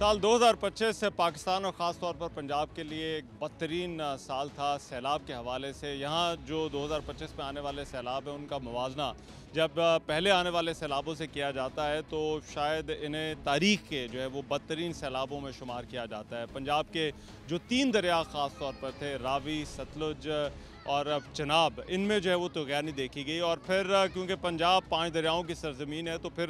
साल 2025 पाकिस्तान और ख़ास तौर पर पंजाब के लिए एक बदतरीन साल था सैलाब के हवाले से। यहाँ जो 2025 में आने वाले सैलाब हैं उनका मुवाजना जब पहले आने वाले सैलाबों से किया जाता है तो शायद इन्हें तारीख़ के जो है वो बदतरीन सैलाबों में शुमार किया जाता है। पंजाब के जो 3 दरिया ख़ास तौर पर थे, रावी, सतलुज और चनाब, इनमें जो है वो तुग़यानी देखी गई। और फिर क्योंकि पंजाब 5 दरियाओं की सरज़मीन है तो फिर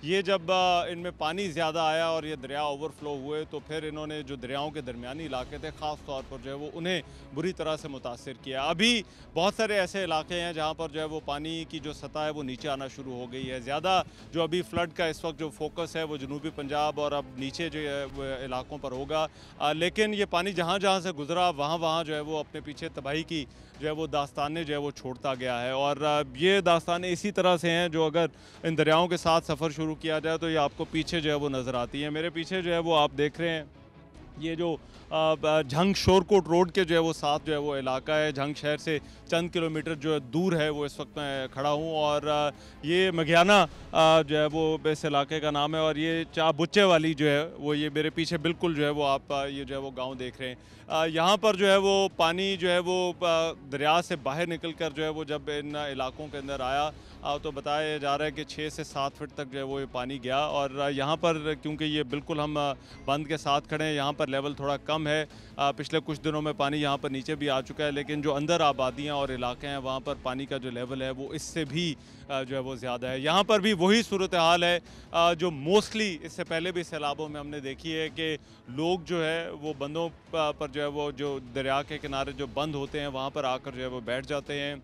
ये जब इनमें पानी ज़्यादा आया और ये दरिया ओवरफ्लो हुए तो फिर इन्होंने जो दरियाओं के दरमियानी इलाके थे ख़ास तौर पर जो है वो उन्हें बुरी तरह से मुतासिर किया। अभी बहुत सारे ऐसे इलाके हैं जहाँ पर जो है वो पानी की जो सतह है वो नीचे आना शुरू हो गई है। ज़्यादा जो अभी फ्लड का इस वक्त जो फोकस है वो जनूबी पंजाब और अब नीचे जो है इलाकों पर होगा, लेकिन ये पानी जहाँ जहाँ से गुजरा वहाँ वहाँ जो है वो अपने पीछे तबाही की जो है वो दास्तानें जो है वो छोड़ता गया है। और ये दास्तानें इसी तरह से हैं जो अगर इन दरियाओं के साथ सफ़र शुरू किया जाए तो ये आपको पीछे जो है वो नज़र आती हैं। मेरे पीछे जो है वो आप देख रहे हैं ये जो झंग शोरकोट रोड के जो है वो साथ जो है वो इलाका है। झंग शहर से चंद किलोमीटर जो है दूर है वो इस वक्त मैं खड़ा हूँ और ये मघियाना जो है वो इस इलाके का नाम है। और ये चा बुच्चे वाली जो है वो ये मेरे पीछे बिल्कुल जो है वो आप ये जो है वो गांव देख रहे हैं। यहाँ पर जो है वो पानी जो है वो दरिया से बाहर निकल कर जो है वो जब इन इलाकों के अंदर आया तो बताया जा रहा है कि 6 से 7 फीट तक जो है वो ये पानी गया। और यहाँ पर क्योंकि ये बिल्कुल हम बंद के साथ खड़े हैं, यहाँ पर लेवल थोड़ा कम है। पिछले कुछ दिनों में पानी यहाँ पर नीचे भी आ चुका है, लेकिन जो अंदर आबादियाँ और इलाके हैं वहाँ पर पानी का जो लेवल है वो इससे भी जो है वो ज़्यादा है। यहाँ पर भी वही सूरत हाल है जो मोस्टली इससे पहले भी सैलाबों में हमने देखी है कि लोग जो है वो बंदों पर जो है वो जो दरिया के किनारे जो बंद होते हैं वहाँ पर आकर जो है वो बैठ जाते हैं।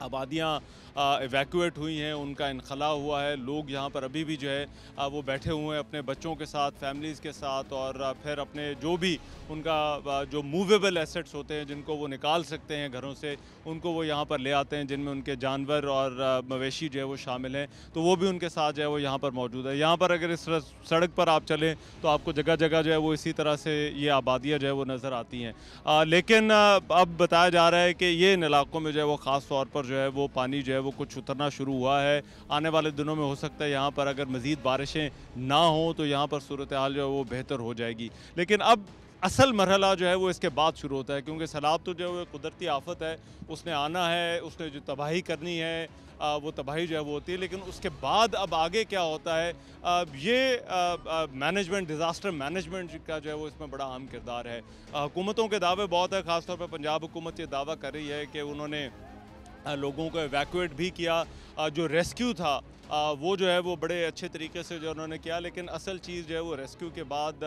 आबादियाँ इवैक्यूएट हुई हैं, उनका इनखला हुआ है। लोग यहाँ पर अभी भी जो है वो बैठे हुए हैं अपने बच्चों के साथ, फैमिलीज़ के साथ, और फिर अपने जो भी उनका जो मूवेबल एसेट्स होते हैं जिनको वो निकाल सकते हैं घरों से, उनको वो यहाँ पर ले आते हैं, जिनमें उनके जानवर और मवेशी जो है वो शामिल हैं, तो वो भी उनके साथ जो है वो यहाँ पर मौजूद है। यहाँ पर अगर इस सड़क पर आप चलें तो आपको जगह जगह जो है वो इसी तरह से ये आबादियाँ जो है वो नज़र आती हैं। लेकिन अब बताया जा रहा है कि ये इन इलाकों में जो है वो ख़ास तौर पर जो है वो पानी जो है वो कुछ उतरना शुरू हुआ है। आने वाले दिनों में हो सकता है यहाँ पर अगर मज़ीद बारिशें ना हों तो यहाँ पर सूरत हाल जो है वो बेहतर हो जाएगी। लेकिन अब असल मरहला जो है वो इसके बाद शुरू होता है, क्योंकि सैलाब तो जो है वो कुदरती आफत है, उसने आना है, उसने जो तबाही करनी है वो तबाही जो है वो होती है। लेकिन उसके बाद अब आगे क्या होता है, ये मैनेजमेंट, डिज़ास्टर मैनेजमेंट का जो है वो इसमें बड़ा अहम किरदार है। हुकूमतों के दावे बहुत है, ख़ासतौर पर पंजाब हुकूमत ये दावा कर रही है कि उन्होंने लोगों को एवैक्यूएट भी किया। जो रेस्क्यू था वो जो है वो बड़े अच्छे तरीके से जो उन्होंने किया, लेकिन असल चीज़ जो है वो रेस्क्यू के बाद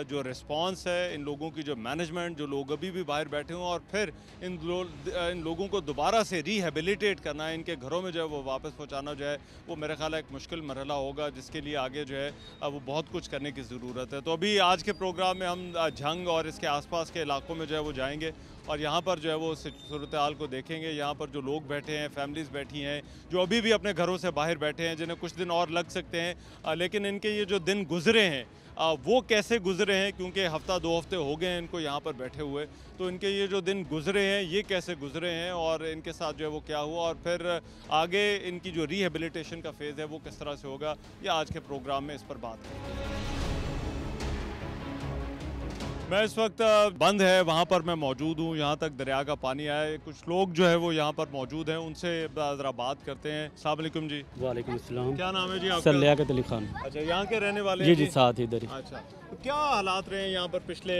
जो रिस्पांस है, इन लोगों की जो मैनेजमेंट, जो लोग अभी भी बाहर बैठे हुए, और फिर इन लोगों को दोबारा से रिहेबिलिटेट करना है, इनके घरों में जो है वो वापस पहुंचाना जो है वो मेरे ख्याल है एक मुश्किल मरहला होगा, जिसके लिए आगे जो है वो बहुत कुछ करने की ज़रूरत है। तो अभी आज के प्रोग्राम में हम झंग और इसके आसपास के इलाकों में जो है वो जाएंगे और यहाँ पर जो है वो सूरत हाल को देखेंगे। यहाँ पर जो लोग बैठे हैं, फैमिलीज़ बैठी हैं, जो अभी भी अपने घरों से बाहर बैठे हैं, जिन्हें कुछ दिन और लग सकते हैं, लेकिन इनके ये जो दिन गुजरे हैं वो कैसे गुजरे हैं, क्योंकि हफ़्ता 2 हफ़्ते हो गए हैं इनको यहाँ पर बैठे हुए, तो इनके ये जो दिन गुजरे हैं ये कैसे गुजरे हैं और इनके साथ जो है वो क्या हुआ, और फिर आगे इनकी जो रिहेबिलिटेशन का फेज़ है वो किस तरह से होगा, ये आज के प्रोग्राम में इस पर बात करेंगे। मैं इस वक्त बंद है वहाँ पर मैं मौजूद हूँ, यहाँ तक दरिया का पानी आया है। कुछ लोग जो है वो यहाँ पर मौजूद हैं, उनसे ज़रा बात करते हैं। अस्सलाम वालेकुम जी। वालेकुम अस्सलाम। क्या नाम है जी आपका? सर लियाकत अली खान। अच्छा, यहाँ के रहने वाले जी हैं? जी, साथ ही इधर ही। अच्छा, तो क्या हालात रहे हैं यहाँ पर पिछले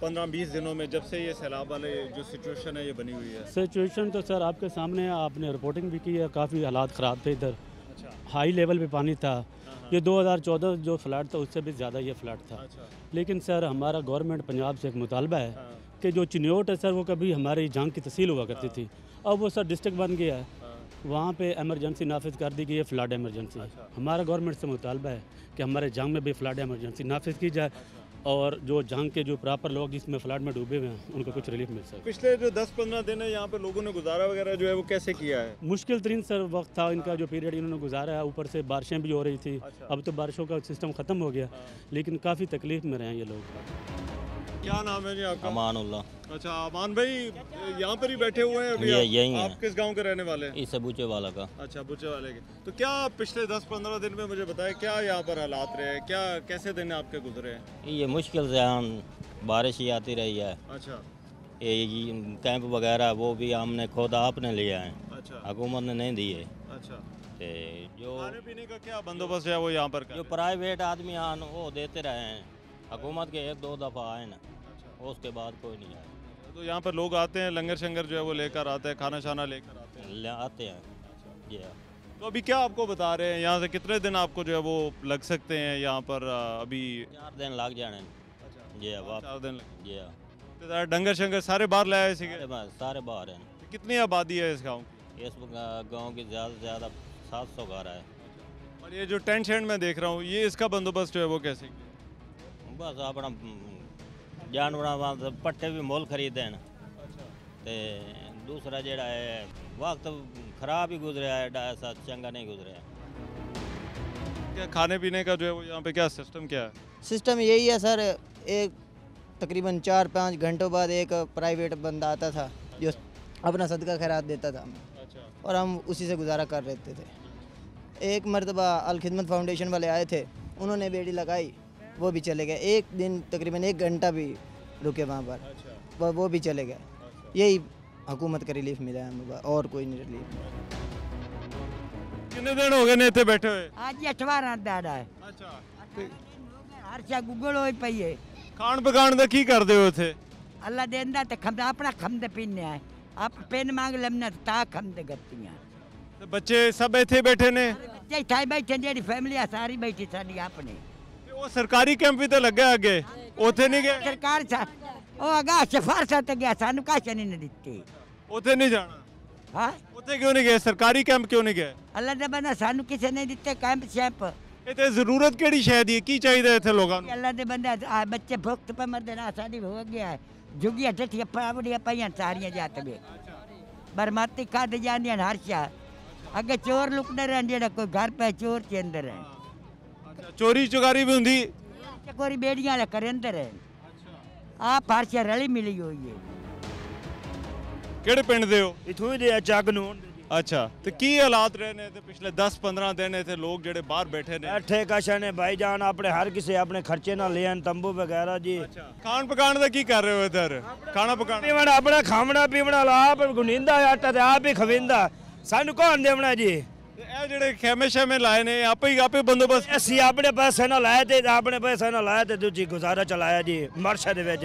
15-20 दिनों में, जब से ये सैलाब वाले जो सिचुएशन है ये बनी हुई है? सिचुएशन तो सर आपके सामने, आपने रिपोर्टिंग भी की है, काफ़ी हालात ख़राब थे इधर। अच्छा, हाई लेवल पे पानी था। ये 2014 जो फ्लड था उससे भी ज़्यादा ये फ्लड था। अच्छा, लेकिन सर हमारा गवर्नमेंट पंजाब से एक मुतालबा है हाँ, कि जो चिन्योट है सर वो कभी हमारी जंग की तहसील हुआ करती थी, अब वो सर डिस्ट्रिक्ट बन गया है। हाँ, वहाँ पे एमरजेंसी नाफिज कर दी गई है, फ्लड एमरजेंसी। अच्छा। हमारा गवर्नमेंट से मुतालबा है कि हमारे जंग में भी फ्लड एमरजेंसी नाफिज की जाए और जो जंग के जो प्रॉपर लोग जिसमें फ्लड में डूबे हुए हैं उनको कुछ रिलीफ मिल सके। पिछले जो 10-15 दिन है यहाँ पर लोगों ने गुजारा वगैरह जो है वो कैसे किया है? मुश्किल तरीन सर वक्त था इनका, जो पीरियड इन्होंने गुजारा है, ऊपर से बारिशें भी हो रही थी। अच्छा। अब तो बारिशों का सिस्टम ख़त्म हो गया, लेकिन काफ़ी तकलीफ में रहे हैं ये लोग। क्या नाम है जी आपका? अमानुल्लाह। अच्छा अमान भाई यहाँ पर ही बैठे हुए हैं अभी यही है। आप किस गांव के रहने वाले हैं? इस बूचे वाला का। अच्छा बुचे वाले के। तो क्या पिछले 10-15 दिन में मुझे बताएं क्या यहाँ पर हालात रहे, क्या कैसे दिन आपके गुजरे हैं? ये मुश्किल से हम बारिश ही आती रही है। अच्छा ये कैंप वगैरह वो भी हमने खुद आपने लिया है, अच्छा हुकूमत ने नहीं दिए। अच्छा ते जो खाने पीने का क्या बंदोबस्त है वो यहाँ पर कर जो रहे प्राइवेट आदमी आन वो देते रहे हैं, हुकूमत के 1-2 दफ़ा आए ना, हैं? अच्छा उसके बाद कोई नहीं आया। तो यहाँ पर लोग आते हैं, लंगर शंगर जो है वो लेकर आते हैं, खाना शाना लेकर आते हैं। ले आते हैं जी हाँ। तो अभी क्या आपको बता रहे हैं यहाँ से कितने दिन आपको जो है वो लग सकते हैं यहाँ पर अभी? 4 दिन लग जाने अच्छा जी हाँ। 4 दिन लगे। जी हाँ। तो ज़रा डंगर शंगर सारे बाहर ले आए सीगे? सारे बाहर हैं। कितनी आबादी है इस गाँव की? इस गांव की ज़्यादा से ज़्यादा 700 घर है। और ये जो टेंट शेंट मैं देख रहा हूँ ये इसका बंदोबस्त जो है वो कैसे किया? बस अपना जानवर पट्टे भी मोल खरीदे हैं ते दूसरा जेड़ा है वक्त खराब ही गुजरा है, ऐसा चंगा नहीं गुजरा है। क्या खाने पीने का जो है वो यहाँ पे क्या सिस्टम क्या है? सिस्टम यही है सर, एक तकरीबन 4-5 घंटों बाद एक प्राइवेट बंदा आता था जो अपना सदका खैरात देता था अच्छा और हम उसी से गुजारा कर लेते थे। एक मरतबा अल खिदमत फाउंडेशन वाले आए थे, उन्होंने बेड़ी लगाई, वो भी चले गए। एक दिन तकरीबन 1 घंटा भी रुके वहाँ पर, अच्छा वो भी चले गए। यही हुकूमत का रिलीफ मिला है हमें, और कोई नहीं रिलीफ। कितने दिन हो गए ने इतने बैठे हुए? आज 8वां दिन है। अच्छा हर चा गुगल होई पई है। खान पकान का की करते हो थे? अल्लाह देंदा ते खमद अपना खमद पीने है। आप पेन मांग लेमना ता खमद गत्तियां। तो बच्चे सब इतने बैठे ने? बच्चे थाई बैठे जेडी फैमिली है सारी बैठी साडी अपनी। वो सरकारी कैंप भी तो लगे आगे, उथे नहीं गए? सरकार सा ओ अगा सिफारिश ते गया सानू काश नहीं दित्ती। उथे नहीं जाना? हां उथे क्यों नहीं गए? सरकारी कैंप क्यों नहीं गए? अल्लाह दे बंदा सानू किसे नहीं दित्ते कैंप शैंप। इतने जरूरत केड़ी शय दी की चाहिए इतने लोगों को? अल्लाह दे बंदा आ बच्चे भुक्त पे मरदे ना साडी हो गया है। जुगिया टठिया पावड़िया पईयां सारियां जात में बरमाती खाद जांदियां हर शा। अगे चोर लुकदे रहन जेड़ा कोई घर पे चोर के अंदर है। अच्छा चोरी चुकारी भी हुंदी? चकोरी बेड़ियां वाले करे अंदर है। आप हर शा रली मिली हुई है। केड़े पिंड दे हो? इथों ही दे जग नूं। अच्छा तो की हालात रहे ने पिछले 10-15 दिन थे लोग जेड़े बाहर बैठे ने? बैठे कशा ने भाईजान अपने हर किसी अपने खर्चे ना लेन तंबू वगैरह जी। अच्छा खान पकान का की कर रहे हो इधर? खाना पकाना पीवना अपना खावना पीवना आप गुनिंदा आटा ते आप ही खविंदा सानू कौन देवना जी। ਇਹ ਜਿਹੜੇ ਖੈਮੇ ਸ਼ੈਮੇ ਲਾਏ ਨੇ ਆਪੇ ਬੰਦੋਬਸਤ? ਅਸੀਂ ਆਪਣੇ ਪੈਸੇ ਨਾਲ ਲਾਏ ਤੇ ਆਪਣੇ ਪੈਸੇ ਨਾਲ ਲਾਇਆ ਤੇ ਦੂਜੀ ਗੁਜ਼ਾਰਾ ਚਲਾਇਆ ਜੀ ਮਰਸ਼ਾ ਦੇ ਵਿੱਚ।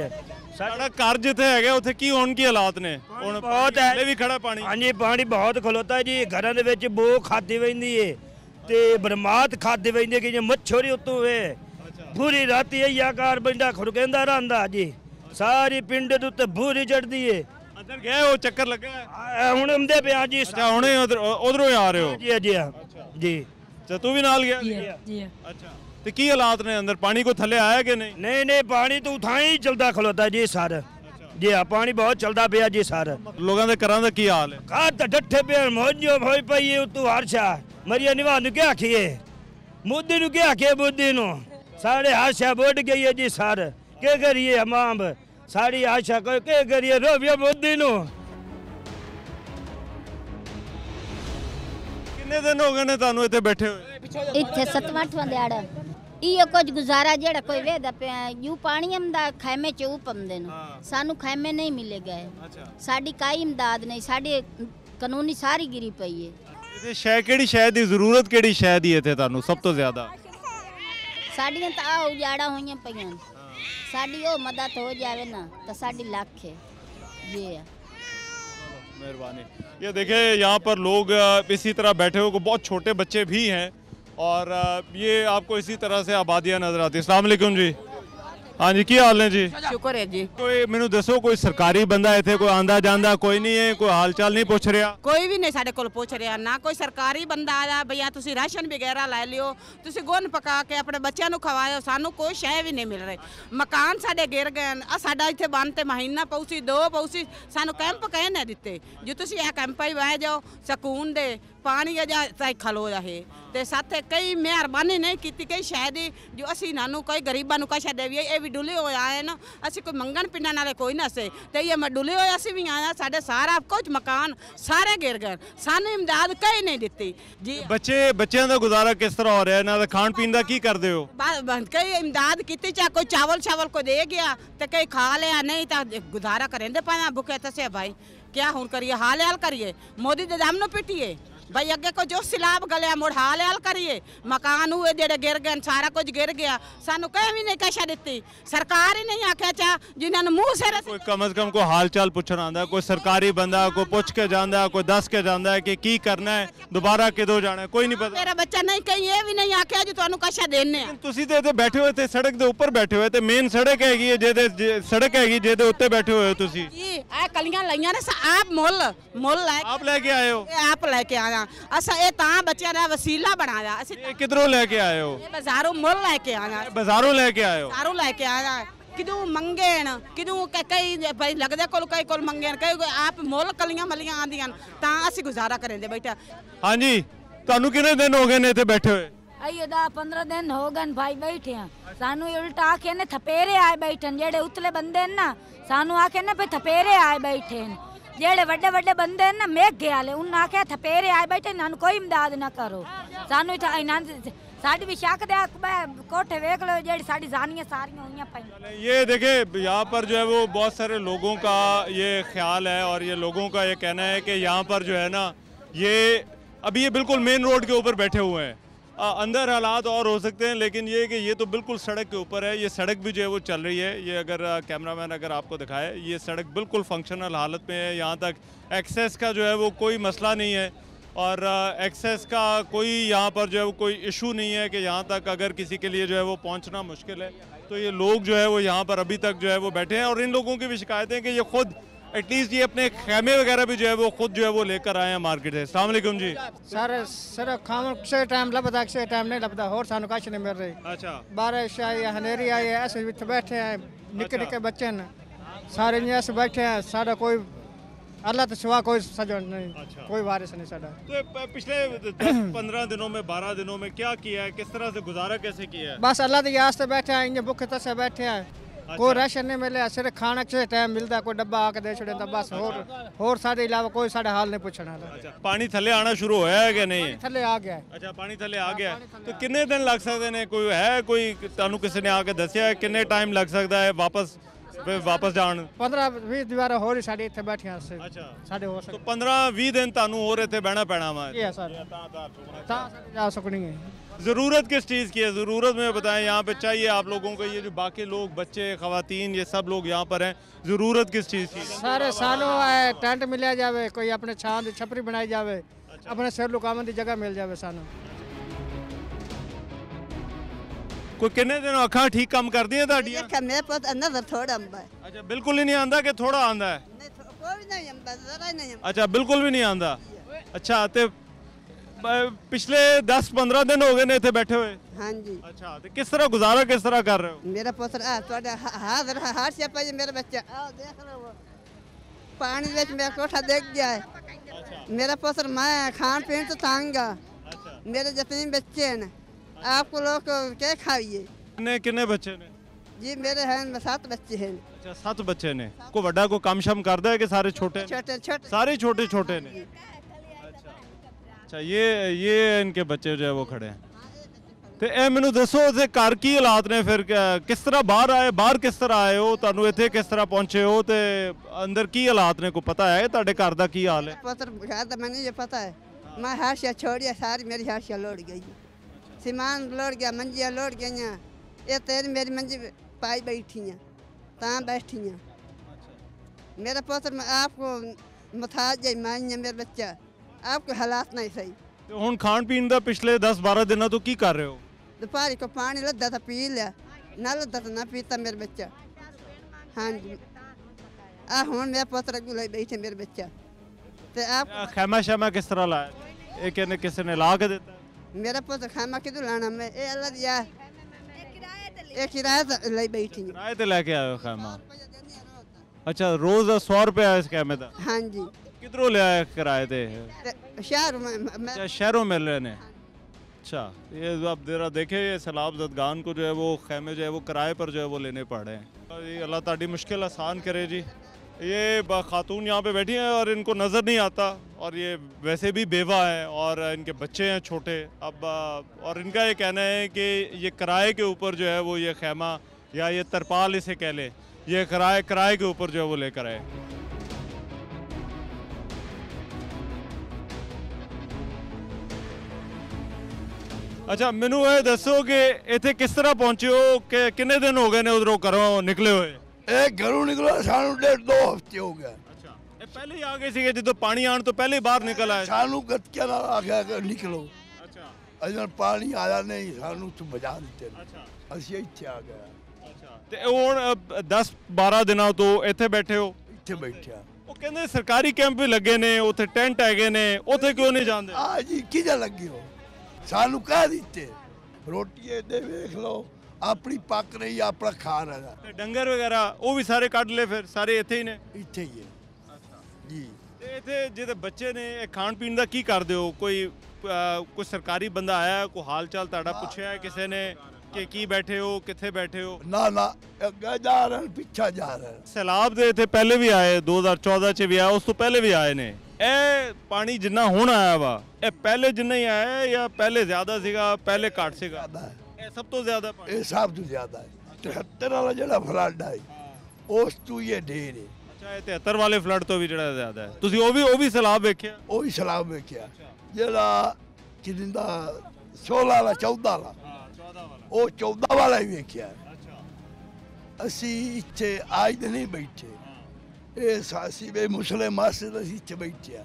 ਸਾਡਾ ਘਰ ਜਿੱਥੇ ਹੈਗਾ ਉੱਥੇ ਕੀ ਹੁਣ ਕੀ ਹਾਲਾਤ ਨੇ? ਹੁਣ ਬਹੁਤ ਹੈ। ਹਲੇ ਵੀ ਖੜਾ ਪਾਣੀ? ਹਾਂਜੀ ਪਾਣੀ ਬਹੁਤ ਖਲੋਤਾ ਜੀ, ਘਰਾਂ ਦੇ ਵਿੱਚ ਬੋ ਖਾਦੀ ਵੈਂਦੀ ਏ ਤੇ ਬਰਮਾਤ ਖਾਦੀ ਵੈਂਦੀ ਕਿ ਜੇ ਮੱਛਰੀ ਉਤੋਂ ਵੇ ਪੂਰੀ ਰਾਤੀ ਇਹ ਆਕਾਰ ਬੰਦਾ ਖੁਰਕੇਂਦਾ ਰਹਿੰਦਾ ਜੀ। ਸਾਰੀ ਪਿੰਡ ਦੇ ਉੱਤੇ ਬੂਰੀ ਚੜਦੀ ਏ। ਅੰਦਰ ਗਏ ਉਹ ਚੱਕਰ ਲੱਗਾ ਹੈ? ਹੁਣ ਆਉਂਦੇ ਪਿਆ ਜੀ। ਅੱਛਾ ਹੁਣੇ ਉਧਰੋਂ ਹੀ ਆ ਰਹੇ ਹੋ? ਜੀ ਜੀ ਜੀ। ਤੇ ਤੂੰ ਵੀ ਨਾਲ ਗਿਆ? जी ਅੱਛਾ ਤੇ ਕੀ ਹਾਲਾਤ ਨੇ ਅੰਦਰ? ਪਾਣੀ ਕੋ ਥੱਲੇ ਆਇਆ ਕਿ ਨਹੀਂ? नहीं नहीं पानी तो उठा ही चलता खलोता जी सर। जी हाँ पानी बहुत चलता पिया जी सर। ਲੋਕਾਂ ਦੇ ਘਰਾਂ ਦਾ ਕੀ ਹਾਲ ਹੈ? कहा तो डट्ठे पे मौजो भोई पई तू हर्षा मरिया निभा नु क्या आखिए मुद्दी नु क्या आखिए बुद्धी नु साढ़े आशा बढ़ गई है जी सर। के करिए हमाम साड़ी आशा को के करिए रोबिया बुद्धी नु। ਕਿੰਨੇ ਦਿਨ ਹੋ ਗਏ ਨੇ ਤੁਹਾਨੂੰ ਇੱਥੇ ਬੈਠੇ ਹੋਏ? ਇੱਥੇ 7ਵਾਂ ਦਿਹਾੜਾ ਇਹ ਕੁਝ ਗੁਜ਼ਾਰਾ ਜਿਹੜਾ ਕੋਈ ਵੇਦਾ ਪਿਆ ਯੂ ਪਾਣੀ ਆਮਦਾ ਖੈਮੇ ਚ ਉਪੰਦੇ ਨੂੰ ਸਾਨੂੰ ਖੈਮੇ ਨਹੀਂ ਮਿਲੇ ਗਏ। ਅੱਛਾ ਸਾਡੀ ਕਾਈ ਇਮਦਾਦ ਨਹੀਂ, ਸਾਡੀ ਕਾਨੂੰਨੀ ਸਾਰੀ ਗਿਰੀ ਪਈ ਹੈ। ਇਹਦੇ ਸ਼ੈ ਕਿਹੜੀ ਸ਼ੈ ਦੀ ਜ਼ਰੂਰਤ ਕਿਹੜੀ ਸ਼ੈ ਦੀ ਇੱਥੇ ਤੁਹਾਨੂੰ ਸਭ ਤੋਂ ਜ਼ਿਆਦਾ? ਸਾਡੀਆਂ ਤਾਂ ਆ ਉਜਾੜਾ ਹੋਈਆਂ ਪਈਆਂ, ਸਾਡੀ ਉਹ ਮਦਦ ਹੋ ਜਾਵੇ ਨਾ ਤਾਂ ਸਾਡੀ ਲੱਖ ਹੈ ਜੀ। मेहरबानी। ये देखिए यहाँ पर लोग इसी तरह बैठे हुए, बहुत छोटे बच्चे भी हैं और ये आपको इसी तरह से आबादियाँ नजर आती है। अस्सलाम वालेकुम जी। हाँ जी की हाल है जी? शुक्र है जी। कोई मैनू दसो कोई सरकारी बंदा इतने कोई आंदा जांदा कोई नहीं है, कोई हाल चाल नहीं पूछ रहा? ਕੋਈ ਵੀ ਨਹੀਂ ਸਾਡੇ ਕੋਲ ਪੁੱਛ ਰਿਹਾ, ਨਾ ਕੋਈ ਸਰਕਾਰੀ ਬੰਦਾ ਆਇਆ ਭਈਆ ਤੁਸੀਂ ਰਾਸ਼ਨ ਵਗੈਰਾ ਲੈ ਲਿਓ, ਤੁਸੀਂ ਗੁੰਨ ਪਕਾ ਕੇ ਆਪਣੇ ਬੱਚਿਆਂ ਨੂੰ ਖਵਾਇਓ, ਸਾਨੂੰ ਕੋਈ ਸ਼ੈ ਵੀ ਨਹੀਂ ਮਿਲ ਰਹੀ। ਮਕਾਨ ਸਾਡੇ ਗਿਰ ਗਏ ਆ, ਸਾਡਾ ਇੱਥੇ ਬੰਨ ਤੇ ਮਹੀਨਾ ਪਊਸੀ 2 ਪਊਸੀ ਸਾਨੂੰ ਕੈਂਪ ਕਹਿ ਨਾ ਦਿੱਤੇ ਜੀ ਤੁਸੀਂ ਇਹ ਕੈਂਪਾਂ ਹੀ ਬਹਿ ਜਾਓ ਸਕੂਨ ਦੇ ਪਾਣੀ ਅਜਾ ਤਾਈ ਖਲੋ ਰਹੇ ਤੇ ਸਾਥੇ ਕਈ ਮਿਹਰਬਾਨੀ ਨਹੀਂ ਕੀਤੀ ਕਈ ਸ਼ਾਇਦ ਹੀ ਜੋ ਅਸੀਂ ਇਹਨਾਂ ਨੂੰ ਕੋਈ ਗਰੀਬਾਂ ਨੂੰ ਕਸ਼ਾ ਦੇਵੀਏ ਇਹ ਵੀ ਡੁੱਲੇ ਹੋਏ ਆਏ ਨਾ ਅਸੀਂ ਕੋਈ ਮੰਗਣ ਪਿੰਡਾਂ ਨਾਲੇ ਕੋਈ ਨਾ ਸੇ ਤੇ ਇਹ ਮੈਂ ਡੁੱਲੇ ਹੋਏ ਅਸੀਂ ਵੀ ਆਇਆ ਸਾਡੇ ਸਾਰਾ ਕੁਝ ਮਕਾਨ ਸਾਰੇ ਗਿਰ ਗਏ ਸਾਨੂੰ ਇਮਦਾਦ ਕਈ ਨਹੀਂ ਦਿੱਤੀ ਜੀ ਬੱਚਿਆਂ ਦਾ ਗੁਜ਼ਾਰਾ ਕਿਸ ਤਰ੍ਹਾਂ ਹੋ ਰਿਹਾ ਇਹਨਾਂ ਦਾ ਖਾਣ ਪੀਣ ਦਾ ਕੀ ਕਰਦੇ ਹੋ ਕਈ ਇਮਦਾਦ ਕੀਤੀ ਚਾਹ ਕੋਈ ਚਾਵਲ ਕੋ ਦੇ ਗਿਆ ਤੇ ਕਈ ਖਾ ਲਿਆ ਨਹੀਂ ਤਾਂ ਗੁਜ਼ਾਰਾ ਕरेंदे पाया भुखे तसे भाई क्या हुन करिए हाल हाल करिए मोदी दे दम नु पिटिए भाई अगे को जो सिलाब गलिया मुड़ हाल हाल करिए मकान हुए जेड़े गिर गए सारा कुछ गिर गया सानू कहीं भी नहीं कशा दिती सरकार ही नहीं आख्या चा जिन्होंने मुंह से कोई कम से कम को हाल चाल पूछना आंदा कोई सरकारी बंदा कोई पूछ के जांदा कोई दस के जांदा है कि की करना है दोबारा किदों जाना है कोई नहीं पता मेरा बच्चा नहीं कहीं ये भी नहीं आख्या जो तुहानू कशा देने ਤੁਸੀਂ ਤੇ ਇੱਥੇ ਬੈਠੇ ਹੋਏ ਤੇ ਸੜਕ ਦੇ ਉੱਪਰ ਬੈਠੇ ਹੋਏ ਤੇ ਮੇਨ ਸੜਕ ਹੈਗੀ ਜਿਹਦੇ ਸੜਕ ਹੈਗੀ ਜਿਹਦੇ ਉੱਤੇ ਬੈਠੇ ਹੋਏ ਤੁਸੀਂ ਜੀ ਇਹ ਕਲੀਆਂ ਲਈਆਂ ਨੇ ਆਪ ਮੁੱਲ ਆਪ ਲੈ ਕੇ ਆਏ ਹੋ ਆਪ ਲੈ ਕੇ ਆਇਆ ਅਸਾਂ ਇਹ ਤਾਂ ਬੱਚਿਆਂ ਦਾ ਵਸੀਲਾ ਬਣਾਇਆ ਅਸੀਂ ਇਹ ਕਿਧਰੋਂ ਲੈ ਕੇ ਆਏ ਹੋ ਇਹ ਬਾਜ਼ਾਰੋਂ ਮੁੱਲ ਲੈ ਕੇ ਆਇਆ ਬਾਜ਼ਾਰੋਂ ਲੈ ਕੇ ਆਏ ਹੋ ਬਾਜ਼ਾਰੋਂ ਲੈ ਕੇ ਆਇਆ ਕਿਦੋਂ ਮੰਗੇਣ ਕਿਦੋਂ ਕਈ ਭਾਈ ਲੱਗਦਾ ਕੋਲ ਮੰਗੇਣ ਕਈ ਆਪ ਮੁੱਲ ਕਲੀਆਂ ਮਲੀਆਂ ਆਂਦੀਆਂ ਤਾਂ ਅਸੀਂ ਗੁਜ਼ਾਰਾ ਕरेंदे ਬੈਠਾ ਹਾਂਜੀ ਤੁਹਾਨੂੰ ਕਿੰਨੇ ਦਿਨ ਹੋ ਗਏ ਨੇ ਇੱਥੇ ਬੈਠੇ ਹੋਏ अयो 10-15 दिन हो गए भाई बैठे हैं सानू उल्टा आके ने थपेरे आए बैठे जेड़े उतले बंदे ना सानू आके ना पे थपेरे आए बैठे जेड़े वड्डे वड्डे बंदे ना मेघे वाले उन आके थपेरे आए बैठे इन्हां कोई इमदाद ना करो सानू साडी भी शक दे कोठे वेख लो जेड़ी साडी जानियां सारियां हुईयां पई ये देखिए यहाँ पर जो है वो बहुत सारे लोगों का ये ख्याल है और ये लोगों का ये कहना है कि यहाँ पर जो है ना ये अभी ये बिल्कुल मेन रोड के ऊपर बैठे हुए हैं अंदर हालात और हो सकते हैं लेकिन ये कि ये तो बिल्कुल सड़क के ऊपर है ये सड़क भी जो है वो चल रही है ये अगर कैमरामैन अगर आपको दिखाए ये सड़क बिल्कुल फंक्शनल हालत में है यहाँ तक एक्सेस का जो है वो कोई मसला नहीं है और एक्सेस का कोई यहाँ पर जो है वो कोई इशू नहीं है कि यहाँ तक अगर किसी के लिए जो है वो पहुँचना मुश्किल है तो ये लोग जो है वो यहाँ पर अभी तक जो है वो बैठे हैं और इन लोगों की भी शिकायतें कि ये खुद एटलीस्ट ये अपने खेमे वगैरह भी जो है वो खुद जो है वो लेकर आए हैं मार्केट से। अस्सलाम वालेकुम जी। सर खावन किसी टाइम लभदा किसी टाइम नहीं लभदा होर सानू कछ नहीं मिल रही। अच्छा बारिश आई हनेरी आई है ऐसे इत्थे बैठे हैं निक्के निक्के बच्चे हैं सारे ऐसे बैठे हैं सारा कोई अल्लाह तो सिवा कोई सजन नहीं। अच्छा। कोई वारिस नहीं साडा। तो पिछले 10-15 दिनों में 12 दिनों में क्या किया है किस तरह से गुजारा कैसे किया है? बस अल्लाह की आस से बैठे हैं इन्हें भुखे तसे बैठे हैं। अच्छा। कोई राशन नहीं मिले सिर्फ खाना किसी टाइम मिलता कोई डब्बा आके दे छोड़े बस होर साढ़े अलावा कोई साढ़े हाल नहीं पूछना। अच्छा पानी थले आना शुरू होया है कि नहीं? थले आ गया। अच्छा पानी थले आ गया तो कितने दिन लग सकते हैं कोई है कोई तुहानू किसी ने आके दसिया कितने टाइम लग सकता है वापस जान? 15-20 दीवार हो रही साढ़े इतने बैठे हैं। अच्छा साढ़े हो तो 15-20 दिन तुहानू और इतने बहना पैना वा जा सकनी है। ज़रूरत किस चीज़ की है? ज़रूरत में बताएं यहाँ पे चाहिए आप लोगों को ये जो बाकी लोग बच्चे ख़वातीन ये सब लोग यहाँ पर हैं ज़रूरत किस चीज़ की? सारे सालों टेंट मिलिया जावे कोई अपने छां दी छपरी बनाई जावे। अच्छा। अपने सिर लुकावन दी जगह मिल जावे सानू। कोई कितने दिन अखा ठीक काम कर दिए ताड़ियां? मेरे पास नजर थोड़ा आंदा है। अच्छा बिल्कुल ही नहीं आंदा कि थोड़ा आंदा है? कोई नहीं आंदा जरा नहीं आंदा। अच्छा बिल्कुल भी नहीं आंदा। अच्छा ते पिछले 10-15 दिन हो गए ने इतने बैठे हुए? हाँ जी। अच्छा तो किस तरह गुजारा किस तरह कर रहे हो? मेरा पुत्र हाथ से पाई मेरा बच्चा देख रहे हो पानी में मेरा कोठा देख गया है। अच्छा। मेरा पुत्र मैं खान पीन तो तांगा। अच्छा। मेरे जितने बच्चे हैं आपको लोग क्या खाइए? कितने बच्चे ने? जी मेरे हैं 7 बच्चे हैं। अच्छा 7 बच्चे ने को बड़ा को काम शम करता है कि सारे छोटे छोटे सारे छोटे ने? अच्छा ये इनके बच्चे जो है वो खड़े हैं तो ए मैनू दसो ते घर की हालात ने फिर किस तरह बाहर किस तरह आए हो तुहानू इत्थे किस तरह पहुंचे हो ते अंदर की हालात ने को पता है तुहाडे घर दा की हाल है? पुत्र घर दा मैंने ये पता है मैं हाशिया छोड़िया सारी मेरी हाशिया लौट गई सामान लौट गया मंजियाँ लौट गई ये तेरी मेरी मंजी पाई बैठी हैं तां बैठी हैं। मेरा पुत्र आपको मुथाज है माई मेरा बच्चा आपके हालात नहीं सही। तो हुण खान पीन दा पिछले 10-12 दिन तो की कर रहे हो? दोपहर को पानी लद्दा था पी लिया ना लद्दा था ना पीता मेरा बच्चा। हाँ जी हुण मेरा पुत्र अगू बैठे मेरा बच्चा तो आप खैमा शैमा किस तरह लाया? एक ने किसी ने ला के देता है? मेरा पुत्र खैमा किधर लाना मैं ए अल्लाह दिया एक किराया ले बैठी किराए ते लेके आए हो खैमा? अच्छा रोज 100 रुपया इस खैमे दा? हाँ जी। किधरों ले आए किराए थे? शहर में अच्छा, शहरों में लेने। अच्छा, ये आप जरा देखें, ये सैलाब ज़दगान को जो है वो खैमे जो है वो किराए पर जो है वो लेने पड़ रहे हैं। और ये अल्लाह ताड़ी मुश्किल आसान करे जी। ये खातून यहाँ पे बैठी हैं और इनको नज़र नहीं आता, और ये वैसे भी बेवा हैं और इनके बच्चे हैं छोटे। अब और इनका ये कहना है कि ये किराए के ऊपर जो है वो ये खैमा या ये तरपाल इसे कह लें, ये किराए के ऊपर जो है वो लेकर आए। अच्छा, मैनू ये दसो कि इत्थे किस तरह पहुंचे हो, कि कितने दिन हो गए ने उधरों घरों निकले हुए? घरों निकलो सानू 1.5-2 हफ्ते हो गए। अच्छा, पहले ही आ गए सी जो पानी आने तो पहले ही बाहर निकल आए? सानू गतकिया नाल आख्या कि निकलो। अच्छा, अजन पानी आया नहीं, सानू तो बजा दिते। अच्छा, ਅਸੀਂ ਇੱਥੇ ਆ ਗਏ। अच्छा, ਤੇ ਹੁਣ 10-12 ਦਿਨਾਂ ਤੋਂ ਇੱਥੇ ਬੈਠੇ ਹੋ? ਇੱਥੇ ਬੈਠਿਆ। ਉਹ ਕਹਿੰਦੇ ਸਰਕਾਰੀ ਕੈਂਪ ਵੀ ਲੱਗੇ ਨੇ, ਉੱਥੇ ਟੈਂਟ ਹੈਗੇ ਨੇ, ਉੱਥੇ ਕਿਉਂ ਨਹੀਂ ਜਾਂਦੇ? ਆ ਜੀ ਕਿਹਦਾ ਲੱਗੇ ਹੋ? ਸਾਨੂੰ ਕਹਿ ਦਿੱਤੇ ਰੋਟੀ ਇਹਦੇ ਵੇਖ ਲਓ, ਆਪਣੀ ਪੱਕ ਰਹੀ, ਆਪਣਾ ਖਾ ਰਹਾ। ਤੇ ਡੰਗਰ ਵਗੈਰਾ ਉਹ ਵੀ ਸਾਰੇ ਕੱਢ ਲਏ, ਫਿਰ ਸਾਰੇ ਇੱਥੇ ਹੀ ਨੇ? ਇੱਥੇ ਹੀ ਹੈ। ਅੱਛਾ ਜੀ। ਤੇ ਇੱਥੇ ਜਿਹਦੇ ਬੱਚੇ ਨੇ, ਇਹ ਖਾਣ ਪੀਣ ਦਾ ਕੀ ਕਰਦੇ ਹੋ? ਕੋਈ ਸਰਕਾਰੀ ਬੰਦਾ ਆਇਆ, ਕੋਈ ਹਾਲ ਚਾਲ ਤੁਹਾਡਾ ਪੁੱਛਿਆ ਕਿਸੇ ਨੇ ਕਿ ਕੀ ਬੈਠੇ ਹੋ, ਕਿੱਥੇ ਬੈਠੇ ਹੋ? ਨਾ ਨਾ, ਅੱਗੇ ਜਾ ਰਹੇ, ਪਿੱਛਾ ਜਾ ਰਹੇ। ਸੈਲਾਬ ਦੇ ਇੱਥੇ ਪਹਿਲੇ ਵੀ ਆਏ, 2014 ਚ ਵੀ ਆਇਆ, ਉਸ ਤੋਂ ਪਹਿਲੇ ਵੀ ਆਏ ਨੇ। ਇਹ ਪਾਣੀ ਜਿੰਨਾ ਹੁਣ ਆਇਆ ਵਾ, ਇਹ ਪਹਿਲੇ ਜਿੰਨਾ ਹੀ ਆਇਆ ਜਾਂ ਪਹਿਲੇ ਜ਼ਿਆਦਾ ਸੀਗਾ, ਪਹਿਲੇ ਘੱਟ ਸੀਗਾ? ਇਹ ਸਭ ਤੋਂ ਜ਼ਿਆਦਾ ਪਾਣੀ? ਇਹ ਸਭ ਤੋਂ ਜ਼ਿਆਦਾ ਹੈ। 73 ਵਾਲਾ ਜਿਹੜਾ ਫਲੱਡ ਹੈ ਉਸ ਤੋਂ ਇਹ ਢੇਰ ਹੈ। ਅੱਛਾ, ਇਹ 73 ਵਾਲੇ ਫਲੱਡ ਤੋਂ ਵੀ ਜਿਹੜਾ ਜ਼ਿਆਦਾ ਹੈ। ਤੁਸੀਂ ਉਹ ਵੀ ਸੈਲਾਬ ਵੇਖਿਆ? ਉਹ ਵੀ ਸੈਲਾਬ ਵੇਖਿਆ, ਜਿਹੜਾ ਕਿੰਦਾ 16 ਵਾਲਾ 14 ਵਾਲਾ, ਉਹ 14 ਵਾਲਾ ਹੀ ਵੇਖਿਆ। ਅਸੀਂ ਇੱਥੇ ਅੱਜ ਨਹੀਂ ਬੈਠੇ, ਇਹ ਸਾਸੀ ਵੇ ਮੁਸਲਿਮ ਮਸਜਿਦ ਅਸੀਂ ਇੱਥੇ ਬੈਠੇ ਆ।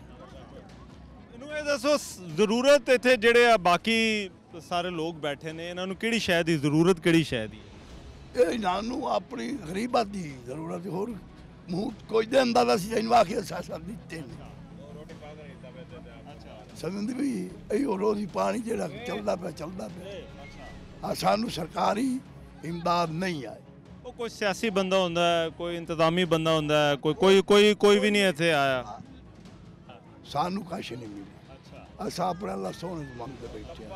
ਇਹਨੂੰ ਇਹ ਦੱਸੋ, ਜ਼ਰੂਰਤ ਇੱਥੇ ਜਿਹੜੇ ਆ ਬਾਕੀ ਸਾਰੇ ਲੋਕ ਬੈਠੇ ਨੇ, ਇਹਨਾਂ ਨੂੰ ਕਿਹੜੀ ਸ਼ੈ ਦੀ ਜ਼ਰੂਰਤ, ਕਿਹੜੀ ਸ਼ੈ ਦੀ? ਇਹ ਇਹਨਾਂ ਨੂੰ ਆਪਣੀ ਗਰੀਬਾਂ ਦੀ ਜ਼ਰੂਰਤ, ਹੋਰ ਮੂੰਹ ਕੋਈ ਦਿੰਦਾ ਤਾਂ ਅਸੀਂ ਇਹਨੂੰ ਆਖਿਆ ਸਾਸਾ ਦਿੱਤੇ ਨੇ। ਸਮਝਦੇ ਵੀ ਇਹ ਰੋਜ਼ੀ ਪਾਣੀ ਜਿਹੜਾ ਚੱਲਦਾ ਪਿਆ। ਸਾਨੂੰ ਸਰਕਾਰੀ ਇਮਦਾਦ ਨਹੀਂ ਆਈ। ਉਹ ਕੋਈ ਸਿਆਸੀ ਬੰਦਾ ਹੁੰਦਾ ਹੈ, ਕੋਈ ਇੰਤਜ਼ਾਮੀ ਬੰਦਾ ਹੁੰਦਾ ਹੈ, ਕੋਈ ਵੀ ਨਹੀਂ ਇੱਥੇ ਆਇਆ? ਸਾਨੂੰ ਕੁਛ ਨਹੀਂ ਮਿਲਿਆ। ਅਸਾਂ ਆਪਣੇ ਅੱਲਾ ਸੋਹਣੇ ਤੋਂ ਮੰਗਦੇ ਬੈਠੇ ਆ।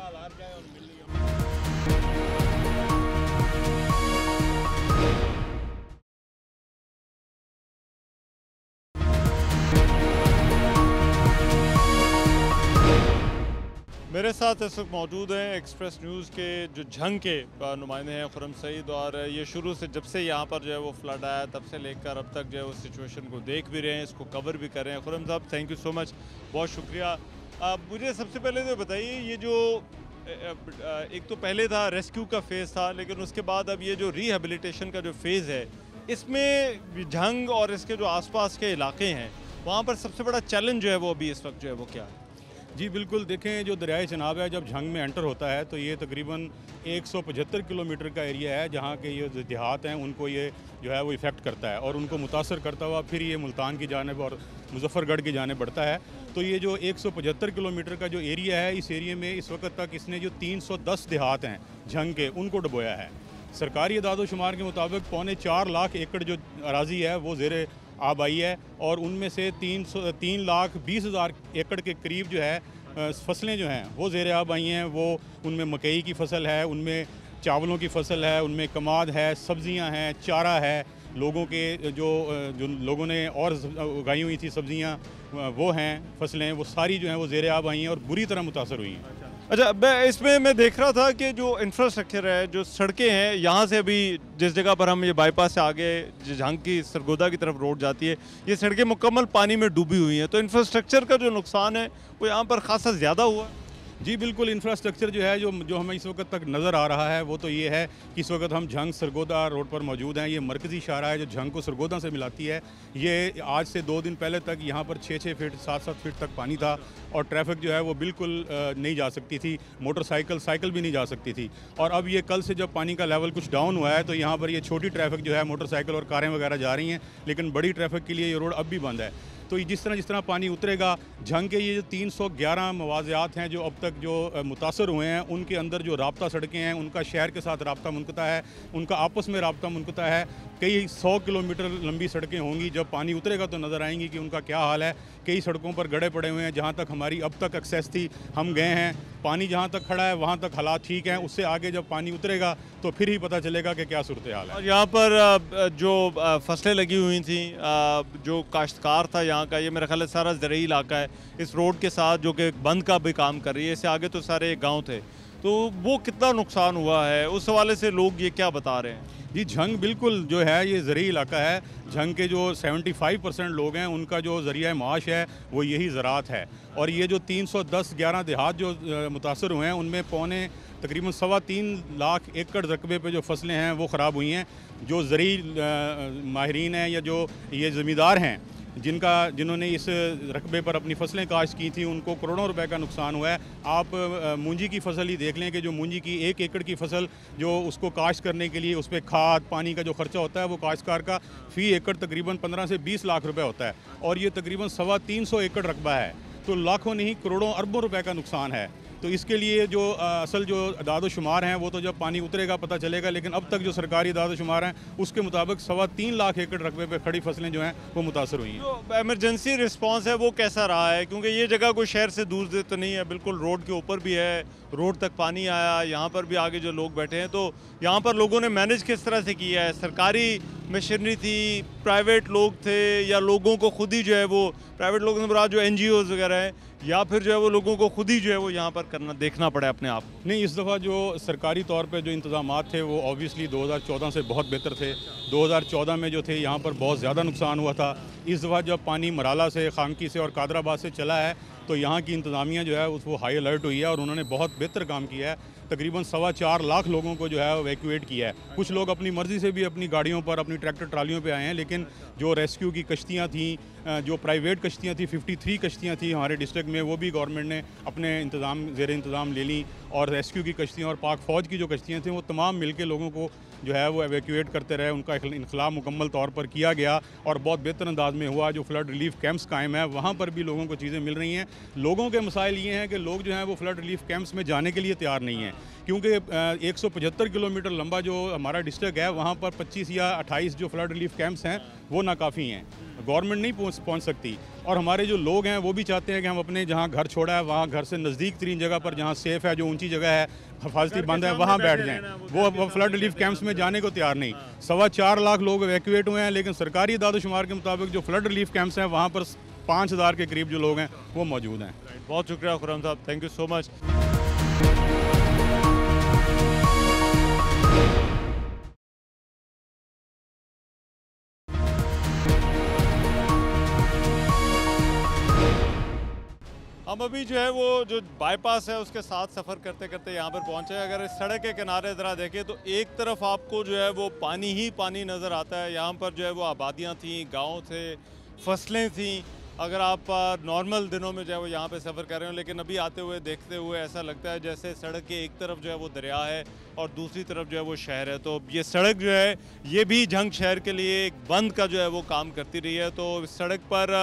मेरे साथ इस वक्त मौजूद हैं एक्सप्रेस न्यूज़ के जो झंग के नुमाइंदे हैं खुर्रम सईद, और ये शुरू से जब से यहाँ पर जो है वो फ्लड आया तब से लेकर अब तक जो है उस सिचुएशन को देख भी रहे हैं, इसको कवर भी कर रहे हैं। खुर्रम साहब, थैंक यू सो मच, बहुत शुक्रिया। मुझे सबसे पहले तो बताइए, ये जो एक तो पहले था रेस्क्यू का फेज़ था, लेकिन उसके बाद अब ये जो रिहेबिलिटेशन का जो फेज़ है, इसमें झंग और इसके जो आसपास के इलाके हैं वहाँ पर सबसे बड़ा चैलेंज जो है वो अभी इस वक्त जो है वो क्या है? जी बिल्कुल, देखें जो दरियाए चनाब है जब झंग में एंटर होता है तो ये तकरीबन 175 किलोमीटर का एरिया है जहाँ के ये देहात हैं उनको ये जो है वो इफ़ेक्ट करता है और उनको मुतासर करता हुआ फिर ये मुल्तान की जानिब और मुजफ्फरगढ़ की जानिब बढ़ता है। तो ये जो 175 किलोमीटर का जो एरिया है, इस एरिए में इस वक्त तक इसने जो 310 देहात हैं झंग के, उनको डुबोया है। सरकारी अदाद-ओ-शुमार के मुताबिक 4.25 लाख एकड़ जो अराजी है वो ज़ेरे आब आई है और उनमें से 3,20,000 एकड़ के करीब जो है फसलें जो हैं वो ज़ेरे आब आई हैं। वो उनमें मकई की फसल है, उनमें चावलों की फसल है, उनमें कमाद है, सब्ज़ियां हैं, चारा है। लोगों के जो लोगों ने और उगाई हुई थी सब्ज़ियां वो हैं, फसलें वो सारी जो हैं वो ज़ेरे आब आई हैं और बुरी तरह मुतासर हुई हैं। अच्छा, इसमें मैं देख रहा था कि जो इंफ्रास्ट्रक्चर है, जो सड़कें हैं, यहाँ से अभी जिस जगह पर हम ये बाईपास से आगे झंग की सरगोदा की तरफ रोड जाती है, ये सड़कें मुकम्मल पानी में डूबी हुई हैं। तो इंफ्रास्ट्रक्चर का जो नुकसान है वो यहाँ पर खासा ज़्यादा हुआ है। जी बिल्कुल, इंफ्रास्ट्रक्चर जो है जो हमें इस वक्त तक नज़र आ रहा है वो तो ये है कि इस वक्त हम झंग सरगोदा रोड पर मौजूद हैं। ये मरकज़ी शाहरा है जो झंग को सरगोदा से मिलाती है। ये आज से 2 दिन पहले तक यहाँ पर 6-6 फीट 7-7 फीट तक पानी था और ट्रैफिक जो है वो बिल्कुल नहीं जा सकती थी, साइकिल भी नहीं जा सकती थी। और अब ये कल से जब पानी का लेवल कुछ डाउन हुआ है तो यहाँ पर ये छोटी ट्रैफिक जो है मोटरसाइकिल और कारें वगैरह जा रही हैं, लेकिन बड़ी ट्रैफिक के लिए ये रोड अब भी बंद है। तो जिस तरह पानी उतरेगा, झंग के ये जो 311 मवाज़ियात हैं जो अब तक जो मुतासर हुए हैं, उनके अंदर जो राब्ता सड़कें हैं उनका शहर के साथ राब्ता मुनक़ता है, उनका आपस में राब्ता मुनक़ता है। कई 100 किलोमीटर लंबी सड़कें होंगी, जब पानी उतरेगा तो नज़र आएंगी कि उनका क्या हाल है। कई सड़कों पर गड्ढे पड़े हुए हैं, जहाँ तक हमारी अब तक एक्सेस थी हम गए हैं, पानी जहाँ तक खड़ा है वहाँ तक हालात ठीक हैं। उससे आगे जब पानी उतरेगा तो फिर ही पता चलेगा कि क्या सूरत हाल है। और यहाँ पर जो फसलें लगी हुई थी, जो काश्तकार था यहाँ का, ये मेरा ख्याल है सारा ज़रूरी इलाका है इस रोड के साथ, जो कि बंद का भी काम कर रही है। इससे आगे तो सारे गाँव थे, तो वो कितना नुकसान हुआ है उस हवाले से लोग ये क्या बता रहे हैं? जी, झंग बिल्कुल जो है ये ज़रूरी इलाका है। झंग के जो 75% लोग हैं उनका जो ज़रिया माश है वो यही ज़राअत है। और ये जो 310-11 देहात जो मुतासर हुए हैं उनमें पौने तकरीबन 3.25 लाख एकड़ रकबे पे जो फसलें हैं वो ख़राब हुई हैं। जो ज़रूरी माहिरीन हैं या जो ये ज़मींदार हैं जिन्होंने इस रकबे पर अपनी फसलें काश्त की थी, उनको करोड़ों रुपए का नुकसान हुआ है। आप मूंजी की फसल ही देख लें कि जो मूंजी की 1 एकड़ की फसल जो उसको काश्त करने के लिए उस पर खाद पानी का जो खर्चा होता है वो काश्तकार का फ़ी एकड़ तकरीबन 15 से 20 लाख रुपए होता है, और ये तकरीबन 325 एकड़ रकबा है, तो लाखों नहीं करोड़ों अरबों रुपए का नुकसान है। तो इसके लिए जो असल जो अदाद-ओ-शुमार हैं वो तो जब पानी उतरेगा पता चलेगा, लेकिन अब तक जो सरकारी अदाद-ओ-शुमार हैं उसके मुताबिक 3.25 लाख एकड़ रकबे पे खड़ी फसलें जो हैं वो मुतासर हुई हैं। जो एमरजेंसी रिस्पांस है वो कैसा रहा है, क्योंकि ये जगह कोई शहर से दूर तो नहीं है, बिल्कुल रोड के ऊपर भी है, रोड तक पानी आया, यहाँ पर भी आगे जो लोग बैठे हैं, तो यहाँ पर लोगों ने मैनेज किस तरह से किया है? सरकारी मशीनरी थी, प्राइवेट लोग थे, या लोगों को खुद ही जो है वो प्राइवेट लोगों ने जो NGOs वगैरह हैं, या फिर जो है वो लोगों को खुद ही जो है वो यहाँ पर देखना पड़ा अपने आप? नहीं, इस दफ़ा जो सरकारी तौर पे जो इंतज़ामात थे वो ऑब्वियसली 2014 से बहुत बेहतर थे। 2014 में जो थे यहाँ पर बहुत ज़्यादा नुकसान हुआ था। इस दफ़ा जब पानी मराला से, खानकी से और कादराबाद से चला है तो यहाँ की इंतज़ामिया जो है वो हाई अलर्ट हुई है और उन्होंने बहुत बेहतर काम किया है। तकरीबन 4.25 लाख लोगों को जो है वैक्यूएट किया है। कुछ लोग अपनी मर्ज़ी से भी अपनी गाड़ियों पर, अपनी ट्रैक्टर ट्रालियों पे आए हैं, लेकिन जो रेस्क्यू की कश्तियाँ थीं, जो प्राइवेट कश्तियाँ थी, 53 कश्तियाँ थी हमारे डिस्ट्रिक्ट में, वो भी गवर्नमेंट ने अपने ज़ेर इंतज़ाम ले ली। और रेस्क्यू की कश्तियाँ और पाक फ़ौज की जो कश्तियाँ थीं वो तमाम मिल के लोगों को जो है वो एवैक्यूएट करते रहे। उनका इनखला मुकम्मल तौर पर किया गया और बहुत बेहतर अंदाज में हुआ। जो फ्लड रिलीफ कैंप्स कायम है वहाँ पर भी लोगों को चीज़ें मिल रही हैं। लोगों के मसाइल ये हैं कि लोग जो हैं वो फ्लड रिलीफ कैंप्स में जाने के लिए तैयार नहीं हैं, क्योंकि 175 किलोमीटर लंबा जो हमारा डिस्ट्रिक्ट है वहाँ पर 25 या 28 जो फ्लड रिलीफ कैंप्स हैं वो नाकाफ़ी हैं, गवर्नमेंट नहीं पहुँच सकती। और हमारे जो लोग हैं वो भी चाहते हैं कि हम अपने जहाँ घर छोड़ा है वहाँ घर से नज़दीक तरीन जगह पर, जहाँ सेफ़ है, जो ऊंची जगह है, हिफाजती बंद है, वहाँ बैठ जाएं। वो फ्लड रिलीफ कैंप्स में जाने को तैयार नहीं। 4.25 लाख लोग एवैक्यूएट हुए हैं, लेकिन सरकारी दादोशुमार के मुताबिक जो फ्लड रिलीफ कैंप्स हैं वहाँ पर 5000 के करीब जो लोग हैं वो मौजूद हैं। बहुत शुक्रिया खुर्रम साहब, थैंक यू सो मच। हम अभी जो है वो जो बाईपास है उसके साथ सफ़र करते करते यहाँ पर पहुँचे। अगर इस सड़क के किनारे ज़रा देखें तो एक तरफ आपको जो है वो पानी ही पानी नज़र आता है। यहाँ पर जो है वो आबादियाँ थीं, गांव थे, फसलें थीं। अगर आप नॉर्मल दिनों में जो है वो यहाँ पे सफ़र कर रहे हो, लेकिन अभी आते हुए देखते हुए ऐसा लगता है जैसे सड़क के एक तरफ जो है वो दरिया है और दूसरी तरफ जो है वो शहर है। तो ये सड़क जो है ये भी झंग शहर के लिए एक बंद का जो है वो काम करती रही है। तो इस सड़क पर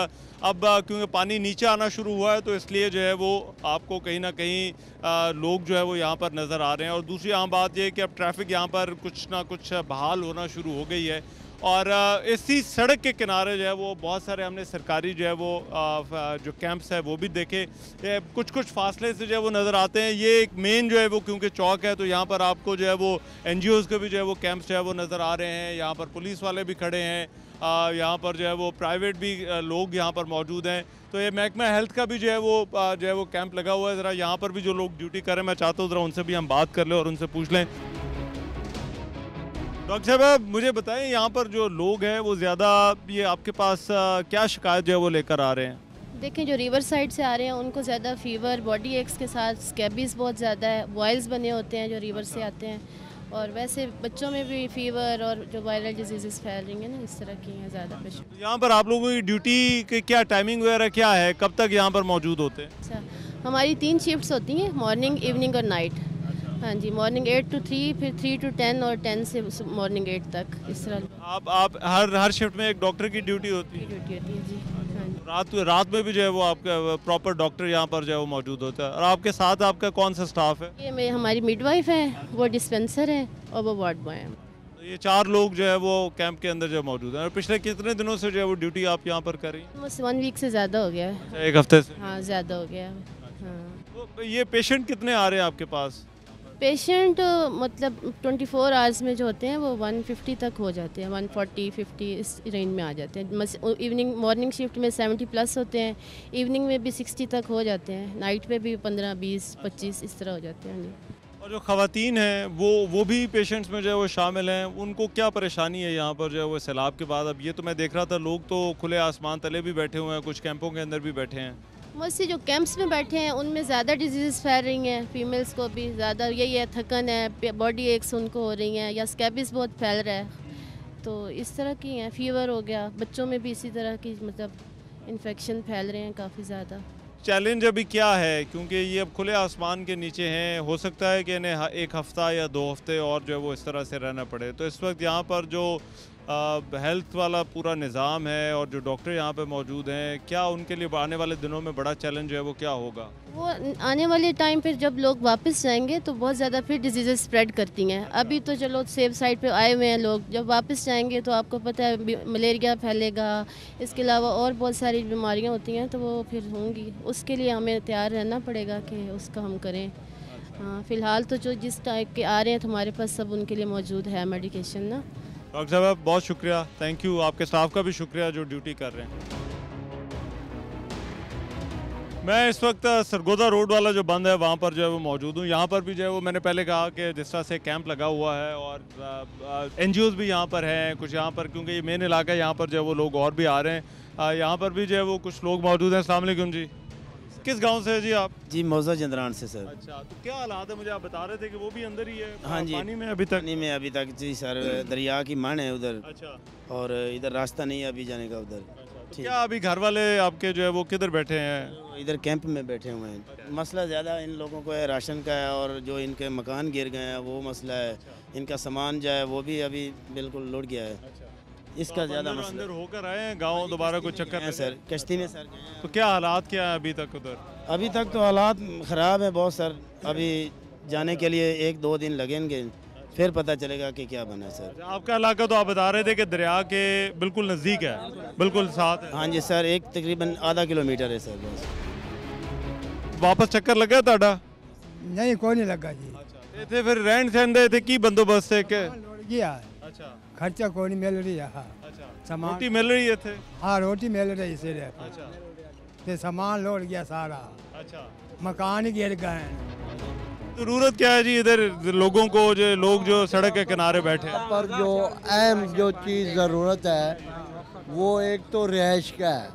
अब क्योंकि पानी नीचे आना शुरू हुआ है तो इसलिए जो है वो आपको कहीं ना कहीं लोग जो है वो यहाँ पर नज़र आ रहे हैं। और दूसरी आम बात ये कि अब ट्रैफिक यहाँ पर कुछ ना कुछ बहाल होना शुरू हो गई है। और इसी सड़क के किनारे जो है वो बहुत सारे हमने सरकारी जो है वो जो कैंप्स है वो भी देखे, कुछ कुछ फासले से जो है वो नज़र आते हैं। ये एक मेन जो है वो क्योंकि चौक है तो यहाँ पर आपको जो है वो NGOs के भी जो है वो कैंप्स जो है वो नज़र आ रहे हैं। यहाँ पर पुलिस वाले भी खड़े हैं, यहाँ पर जो है वो प्राइवेट भी लोग यहाँ पर मौजूद हैं। तो ये महकमा हेल्थ का भी जो है वो कैंप लगा हुआ है। ज़रा यहाँ पर भी जो लोग ड्यूटी कर रहे हैं मैं चाहता हूँ ज़रा उनसे भी हम बात कर लें और उनसे पूछ लें। डॉक्टर साहब मुझे बताएं, यहाँ पर जो लोग हैं वो ज़्यादा ये आपके पास क्या शिकायत जो है वो लेकर आ रहे हैं? देखें, जो रिवर साइड से आ रहे हैं उनको ज़्यादा फीवर, बॉडी एक्स के साथ स्कैबीज़ बहुत ज़्यादा है, बॉयल्स बने होते हैं जो रिवर से आते हैं, और वैसे बच्चों में भी फीवर और जो वायरल डिजीज़ फैल रही हैं ना, इस तरह की हैं ज़्यादा पेशेंट। यहाँ पर आप लोगों की ड्यूटी के क्या टाइमिंग वगैरह क्या है, कब तक यहाँ पर मौजूद होते हैं? अच्छा, हमारी 3 शिफ्ट्स होती हैं, मॉर्निंग, इवनिंग और नाइट। हाँ जी, मॉर्निंग 8 to 3, फिर 3 to 10 और 10 से मॉर्निंग 8 तक, इस तरह। आप हर शिफ्ट में एक डॉक्टर की ड्यूटी होती है? ड्यूटी होती है जी। रात में भी जो है वो आपका प्रॉपर डॉक्टर यहाँ पर जो है वो मौजूद होता है। और आपके साथ आपका कौन सा स्टाफ है? ये हमारी मिडवाइफ है, वो डिस्पेंसर है और वो वार्ड बॉय है। ये 4 लोग जो है वो कैंप के अंदर जो मौजूद हैं। और पिछले कितने दिनों से जो है वो ड्यूटी आप यहाँ पर कर रही हैं? बस 1 वीक से ज़्यादा हो गया है। 1 हफ्ते से? हाँ, ज़्यादा हो गया है। हाँ। तो ये पेशेंट कितने आ रहे हैं आपके पास? पेशेंट मतलब 24 आवर्स में जो होते हैं वो 150 तक हो जाते हैं, 140 50 इस रेंज में आ जाते हैं। इवनिंग मॉर्निंग शिफ्ट में 70 प्लस होते हैं, इवनिंग में भी 60 तक हो जाते हैं, नाइट पे भी 15 20 25 इस तरह हो जाते हैं। और जो ख़वातीन हैं वो भी पेशेंट्स में जो है वो शामिल हैं, उनको क्या परेशानी है यहाँ पर जो है वो सैलाब के बाद? अब ये तो मैं देख रहा था लोग तो खुले आसमान तले भी बैठे हुए हैं, कुछ कैंपों के अंदर भी बैठे हैं। मोस्टली जो कैंप्स में बैठे हैं उनमें ज़्यादा डिजीज़ फैल रही हैं, फीमेल्स को भी ज़्यादा यही है, थकन है, बॉडी एक्स उनको हो रही हैं, या स्कैबिस बहुत फैल रहा है, तो इस तरह की हैं। फीवर हो गया, बच्चों में भी इसी तरह की मतलब इन्फेक्शन फैल रहे हैं काफ़ी ज़्यादा। चैलेंज अभी क्या है, क्योंकि ये अब खुले आसमान के नीचे हैं, हो सकता है कि इन्हें 1 हफ़्ता या 2 हफ्ते और जो है वो इस तरह से रहना पड़े। तो इस वक्त यहाँ पर जो हेल्थ वाला पूरा निज़ाम है और जो डॉक्टर यहाँ पे मौजूद हैं, क्या उनके लिए आने वाले दिनों में बड़ा चैलेंज है वो क्या होगा? वो आने वाले टाइम पे जब लोग वापस जाएंगे तो बहुत ज़्यादा फिर डिजीज़ स्प्रेड करती हैं। अभी तो चलो सेफ साइड पे आए हुए हैं लोग, जब वापस जाएंगे तो आपको पता है मलेरिया फैलेगा, इसके अलावा और बहुत सारी बीमारियां होती हैं, तो वो फिर होंगी। उसके लिए हमें तैयार रहना पड़ेगा कि उसका हम करें। हाँ, फ़िलहाल तो जो जिस टाइप के आ रहे हैं तो हमारे पास सब उनके लिए मौजूद है मेडिकेशन ना। डॉक्टर साहब बहुत शुक्रिया, थैंक यू, आपके स्टाफ का भी शुक्रिया जो ड्यूटी कर रहे हैं। मैं इस वक्त सरगोदा रोड वाला जो बंद है वहाँ पर जो है वो मौजूद हूँ। यहाँ पर भी जो है वो मैंने पहले कहा कि जिस तरह से कैंप लगा हुआ है और NGOs भी यहाँ पर हैं कुछ, यहाँ पर क्योंकि ये मेन इलाका है, यहाँ पर जो है वो लोग और भी आ रहे हैं। यहाँ पर भी जो है वो कुछ लोग मौजूद हैं। अस्सलाम वालेकुम जी, किस गांव से है जी आप? जी मौजा जंदरान से सर। अच्छा, तो क्या हालात है? मुझे आप बता रहे थे कि वो भी अंदर ही है। हाँ जी, पानी में अभी तक? पानी में अभी तक जी सर, दरिया की माण है उधर। अच्छा, और इधर रास्ता नहीं है अभी जाने का उधर। तो क्या अभी घर वाले आपके जो है वो किधर बैठे हैं? इधर कैंप में बैठे हुए हैं। मसला ज़्यादा इन लोगों को है राशन का है, और जो इनके मकान गिर गए हैं वो मसला है। इनका सामान जो है वो भी अभी बिल्कुल लुट गया है, इसका तो ज़्यादा मसला। अंदर होकर आए हैं गाँव, दोबारा कुछ चक्कर है सर, कश्ती में सर। तो क्या हालात क्या है अभी तक उधर? अभी तक तो हालात ख़राब है बहुत सर। अभी जाने के लिए 1-2 दिन लगेंगे, फिर पता चलेगा कि क्या बना सर। आपका इलाका तो आप बता रहे थे कि दरिया के बिल्कुल नज़दीक है, बिल्कुल साथ है। हाँ जी सर, एक तकरीबन आधा किलोमीटर है सर बस। वापस चक्कर लगा ताड़ा? नहीं, कोई नहीं लगा जी। इतने फिर रहन सहन दे थे की बंदोबस्त है के? गया अच्छा, खर्चा कोई नहीं मिल रही है। हाँ, सामान रोटी मिल रही है थे? हाँ, रोटी मिल रही है सिर्फ। अच्छा, ते सामान लौट गया सारा। अच्छा, मकान गिर गए। जरूरत क्या है जी इधर लोगों को, जो लोग जो सड़क के किनारे बैठे हैं? पर जो अहम जो चीज़ ज़रूरत है वो एक तो रिहाइश का है,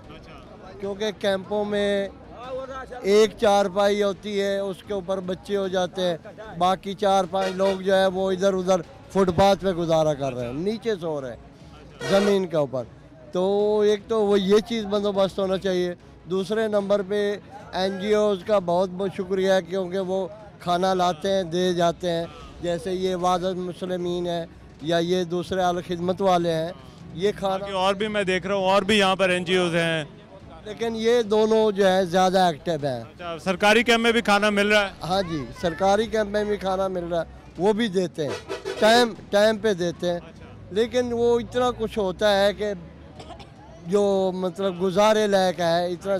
क्योंकि कैंपों में एक चारपाई होती है, उसके ऊपर बच्चे हो जाते हैं, बाकी 4-5 लोग जो है वो इधर उधर फुटपाथ पे गुजारा कर रहे हैं, नीचे सो रहे हैं ज़मीन के ऊपर। तो एक तो वो ये चीज़ बंदोबस्त होना चाहिए। दूसरे नंबर पे NGOs का बहुत बहुत शुक्रिया है, क्योंकि वो खाना लाते हैं, दे जाते हैं। जैसे ये वादत मुस्लिमीन है या ये दूसरे अल खिदमत वाले हैं, ये खाना। और भी मैं देख रहा हूँ और भी यहाँ पर NGOs हैं, लेकिन ये दोनों जो है ज़्यादा एक्टिव हैं। अच्छा, सरकारी कैंप में भी खाना मिल रहा है? हाँ जी, सरकारी कैंप में भी खाना मिल रहा है, वो भी देते हैं, टाइम पे देते हैं। लेकिन वो इतना कुछ होता है कि जो मतलब गुजारे लायक है, इतना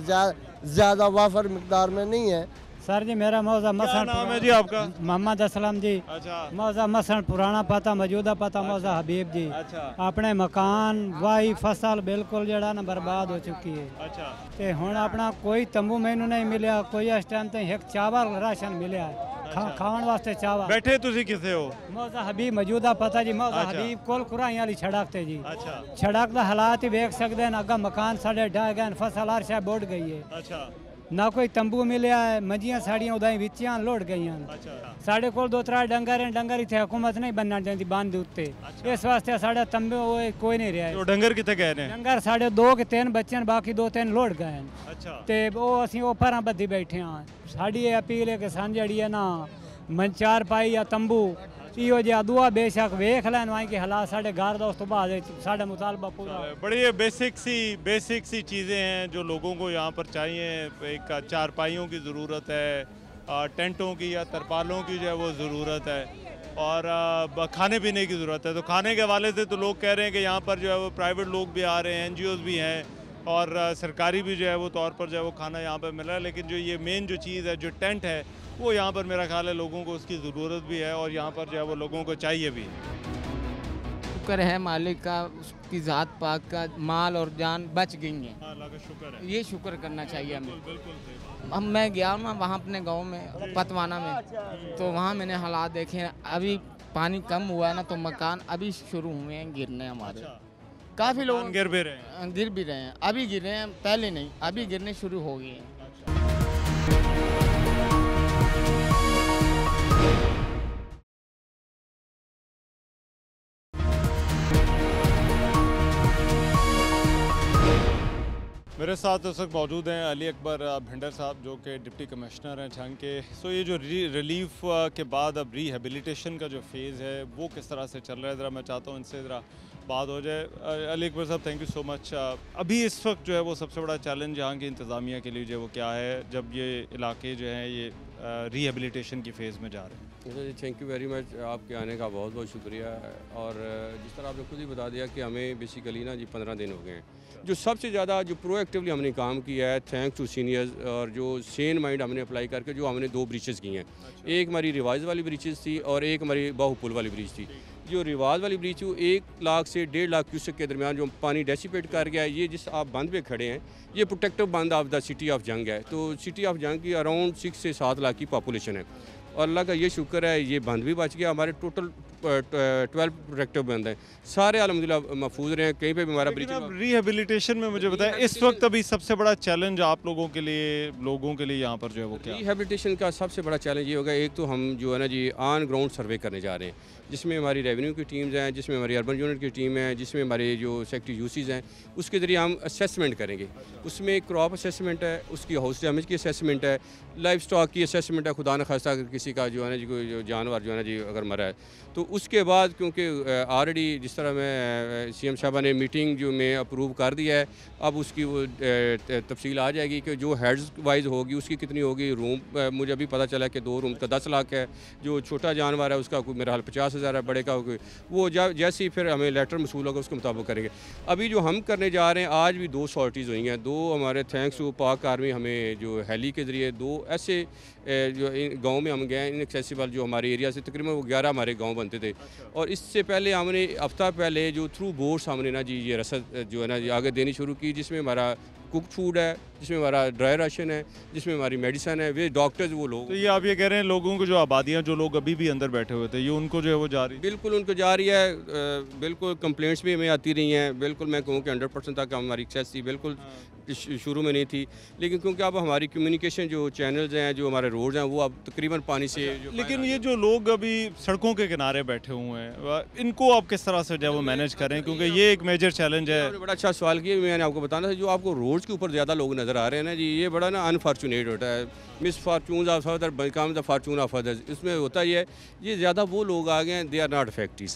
ज़्यादा वाफर मिकदार में नहीं है। सर जी मेरा मौजा मसन। नाम है जी आपका? मोहम्मद असलम जी। अच्छा, मौजा मसन पुराना पता, मौजूदा पता मौजा हबीब जी। अच्छा, अपने मकान वाही फसल बिल्कुल जड़ा ना बर्बाद हो चुकी है। अच्छा, ते हुण अपना कोई तंबू मैनू नहीं मिलिया, कोई इस टाइम तक एक चावल राशन मिलिया है, खाने वास्ते चावल। बैठे तुसी किसे हो? मौजा हबीब मौजूदा पता जी, मौजा अच्छा। हबीब कोल कुराई वाली सड़क ते जी। अच्छा, सड़क दा हालात ही देख सकते हैं, अग्गा मकान साढ़े ढह गए, फसल हर शह बुड़ गई है। अच्छा, ना कोई तंबू मिलिया है, मंजियां साड़ियां उदाई विचियां लोट गई। अच्छा, साढ़े कोल 2-3 डंगर हैं, डंगर इतने हुकूमत नहीं बनना देती बंद उत्ते। इस वास्ते साढ़े तंबू कोई नहीं रहा। तो डंगर कितने गए ने? डंगर साढ़े 2 के 3 बच्चे हैं, बाकी 2-3 लोट गए हैं। अच्छा, ते वो असीं वो परां बद्धी बैठे हाँ। साड़ी ये अपील है कि सन जड़ी है ना मन चारपाई या तंबू इहो जिहा दुआ बेशक वेख लैन वहीं के हालात साढ़े घर दा, उस तो बाद साढ़ा मुतालबा पूरा। बड़ी बेसिक सी चीज़ें हैं जो लोगों को यहाँ पर चाहिए। एक चारपाइयों की ज़रूरत है, टेंटों की या तरपालों की जो है वो ज़रूरत है। और खाने पीने की ज़रूरत है। तो खाने के हवाले से तो लोग कह रहे हैं कि यहाँ पर जो है वो प्राइवेट लोग भी आ रहे हैं, NGOs भी हैं और सरकारी भी जो है वो तौर पर जो है वो खाना यहाँ पर मिल रहा है। लेकिन जो ये मेन जो चीज़ है, जो टेंट है, वो यहाँ पर मेरा ख्याल है लोगों को उसकी ज़रूरत भी है और यहाँ पर जो है वो लोगों को चाहिए भी। शुक्र है मालिक का, उसकी ज़ात पाक का, माल और जान बच गई है। अल्लाह का शुक्र है। ये शुक्र करना चाहिए हमें। बिल्कुल। अब मैं गया ना वहाँ अपने गांव में पतवाना में, तो वहाँ मैंने हालात देखे हैं। अभी पानी कम हुआ है ना, तो मकान अभी शुरू हुए हैं गिरने हमारे। काफ़ी लोग गिर भी रहे हैं, अभी गिर रहे हैं, पहले नहीं, अभी गिरने शुरू हो गए हैं। मेरे साथ उस वक्त मौजूद हैं अली अकबर भिंडर साहब, जो कि डिप्टी कमिश्नर हैं झंग के। सो ये जो रिलीफ के बाद अब रिहेबिलिटेशन का जो फेज़ है वो किस तरह से चल रहा है, ज़रा मैं चाहता हूँ इनसे ज़रा बात हो जाए। अली अकबर साहब, थैंक यू सो मच। अभी इस वक्त जो है वो सबसे बड़ा चैलेंज यहाँ की इंतज़ामिया के लिए जो है वो क्या है, जब ये इलाके जो हैं ये रिहेबिलिटेशन की फ़ेज़ में जा रहे हैं? जी, थैंक यू वेरी मच। आपके आने का बहुत बहुत शुक्रिया। और जिस तरह आपने खुद ही बता दिया कि हमें बेसिकली ना जी 15 दिन हो गए हैं। जो सबसे ज़्यादा जो प्रोएक्टिवली हमने काम किया है, थैंक्स टू सीनियर्स, और जो सेन माइंड हमने अप्लाई करके जो हमने 2 ब्रीचेस की हैं। एक हमारी रिवाइज वाली ब्रीचेस थी और एक हमारी बाहुपुल वाली ब्रीच थी। जो रिवाज वाली ब्रीच वो 1 लाख से 1.5 लाख क्यूसेक के दरमियान जो पानी डेसिपेट कर गया है, ये जिस आप बंद पे खड़े हैं, ये प्रोटेक्टिव बंद ऑफ द सिटी ऑफ जंग है। तो सिटी ऑफ जंग की अराउंड 6 से 7 लाख की पॉपुलेशन है और अल्लाह का ये शुक्र है ये बंद भी बच गया। हमारे टोटल 12 प्रोटेक्टिव बंद हैं, सारे अल्हम्दुलिल्लाह महफूज रहे हैं। कहीं पे भी हमारा ब्रीच। रिहेबिलिटेशन में मुझे बताएं इस वक्त अभी सबसे बड़ा चैलेंज आप लोगों के लिए यहाँ पर जो है वो क्या? रिहेबिलिटेशन का सबसे बड़ा चैलेंज ये होगा, एक तो हम जो है ना जी ऑन ग्राउंड सर्वे करने जा रहे हैं, जिसमें हमारी रेवेन्यू की टीम्स हैं, जिसमें हमारी अर्बन यूनिट की टीम है, जिसमें हमारे जो सेक्रेटरी यूसीज हैं, उसके ज़रिए हम असेसमेंट करेंगे। उसमें क्रॉप असेसमेंट है, उसकी हाउस डैमेज की असेसमेंट है, लाइफ स्टॉक की असेसमेंट है, खुदा न खास्ता अगर किसी का जो है ना जी कोई जो जानवर जो है ना जी अगर मरा है तो उसके बाद, क्योंकि ऑलरेडी जिस तरह मैं CM साहबा ने मीटिंग जो में अप्रूव कर दिया है, अब उसकी वो तफसील आ जाएगी कि जो हेड्स वाइज होगी उसकी कितनी होगी। रूम मुझे अभी पता चला कि 2 रूम का 10 लाख है, जो छोटा जानवर है उसका कोई मेरा हाल 50,000 है, बड़े का वो जैसे ही फिर हमें लेटर मसूल होगा उसके मुताबिक करेंगे। अभी जो हम करने जा रहे हैं, आज भी 2 सॉर्टीज़ हुई हैं, 2 हमारे थैंक्स टू पाक आर्मी हमें जो हेली के ज़रिए 2 ऐसे जो गांव में हम गए इनएक्सेसिबल, जो हमारे एरिया से तकरीबन वो 11 हमारे गांव बनते थे। और इससे पहले हमने हफ्ता पहले जो थ्रू बोट्स हमने ना जी ये रसद जो है ना जी आगे देनी शुरू की, जिसमें हमारा कुक फूड है, जिसमें हमारा ड्राई राशन है, जिसमें हमारी मेडिसिन है, वे डॉक्टर्स वो लोग। तो ये आप ये कह रहे हैं लोगों को जो आबादियाँ जो लोग अभी भी अंदर बैठे हुए थे, ये उनको जो है वो जा रही? बिल्कुल उनको जा रही है। बिल्कुल कंप्लेंट्स भी हमें आती रही हैं। बिल्कुल मैं कहूँ कि 100% तक हमारी एक्सेस थी, बिल्कुल शुरू में नहीं थी, लेकिन क्योंकि अब हमारी कम्युनिकेशन जो चैनल्स हैं, जो हमारे रोड्स हैं, वो अब तकरीबन पानी से लेकिन ये जो लोग अभी सड़कों के किनारे बैठे हुए हैं, इनको आप किस तरह से जो है वो मैनेज करें, क्योंकि ये एक मेजर चैलेंज है। बड़ा अच्छा सवाल किया। मैंने आपको बताना था, जो आपको रोड्स के ऊपर ज़्यादा लोग नज़र आ रहे हैं ना जी, ये बड़ा ना अनफॉर्चुनेट होता है। Miss Fortune of other become the Fortune of others. इसमें होता ये ज़्यादा वो लोग आ गए हैं, दे आर नॉट इफेक्टिव।